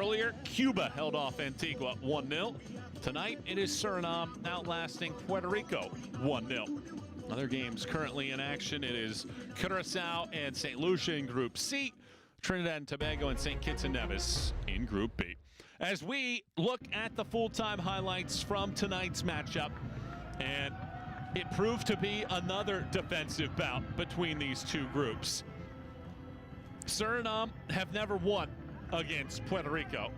Earlier, Cuba held off Antigua 1-0. Tonight, it is Suriname outlasting Puerto Rico 1-0. Other games currently in action, it is Curacao and St. Lucia in Group C, Trinidad and Tobago and St. Kitts and Nevis in Group B. As we look at the full-time highlights from tonight's matchup, and it proved to be another defensive bout between these two groups. Suriname have never won against Puerto Rico.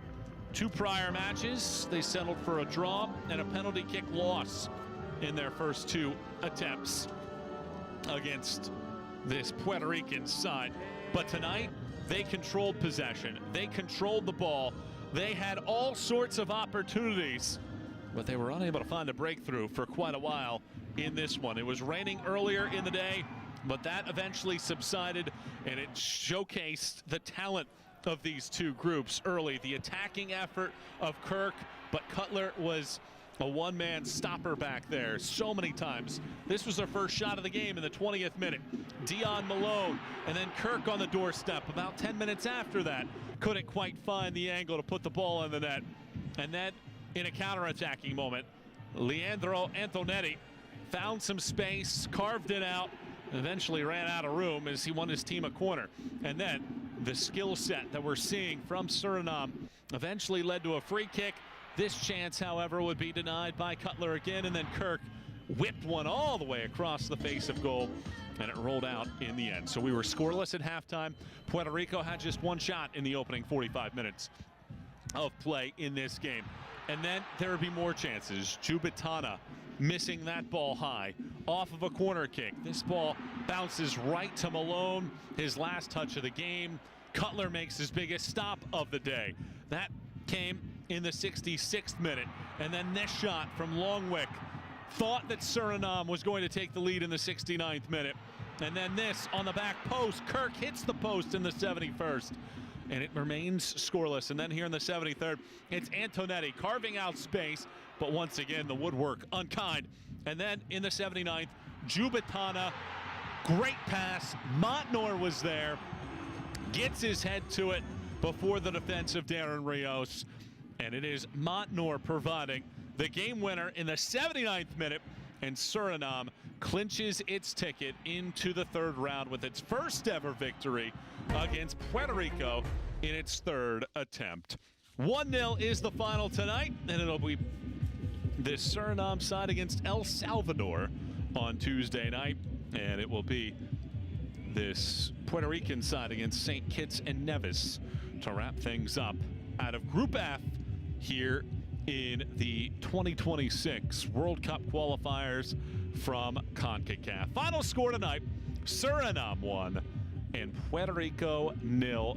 Two prior matches, they settled for a draw and a penalty kick loss in their first two attempts against this Puerto Rican side. But tonight, they controlled possession. They controlled the ball. They had all sorts of opportunities, but they were unable to find a breakthrough for quite a while in this one. It was raining earlier in the day, but that eventually subsided, and it showcased the talent of these two groups early. The attacking effort of Kirk, but Cutler was a one-man stopper back there so many times. This was their first shot of the game in the 20th minute. Dion Malone, and then Kirk on the doorstep about 10 minutes after that. Couldn't quite find the angle to put the ball in the net. And then in a counter-attacking moment, Leandro Antonetti found some space, carved it out, eventually ran out of room as he won his team a corner. And then the skill set that we're seeing from Suriname eventually led to a free kick. This chance, however, would be denied by Cutler again, and then Kirk whipped one all the way across the face of goal, and it rolled out in the end. So we were scoreless at halftime. Puerto Rico had just one shot in the opening 45 minutes of play in this game. And then there would be more chances. Jubitana missing that ball high off of a corner kick. This ball bounces right to Malone, his last touch of the game. Cutler makes his biggest stop of the day. That came in the 66th minute. And then this shot from Longwick. Thought that Suriname was going to take the lead in the 69th minute. And then this on the back post. Kirk hits the post in the 71st. And it remains scoreless. And then here in the 73rd, it's Antonetti carving out space. But once again, the woodwork unkind. And then in the 79th, Jubitana, great pass. Montnor was there. Gets his head to it before the defense of Darren Rios. And it is Montnor providing the game winner in the 79th minute. And Suriname clinches its ticket into the third round with its first ever victory against Puerto Rico in its third attempt. 1-0 is the final tonight, and it'll be this Suriname side against El Salvador on Tuesday night. And it will be this Puerto Rican side against St. Kitts and Nevis to wrap things up out of Group F here in the 2026 World Cup qualifiers from CONCACAF. Final score tonight, Suriname 1 and Puerto Rico 0.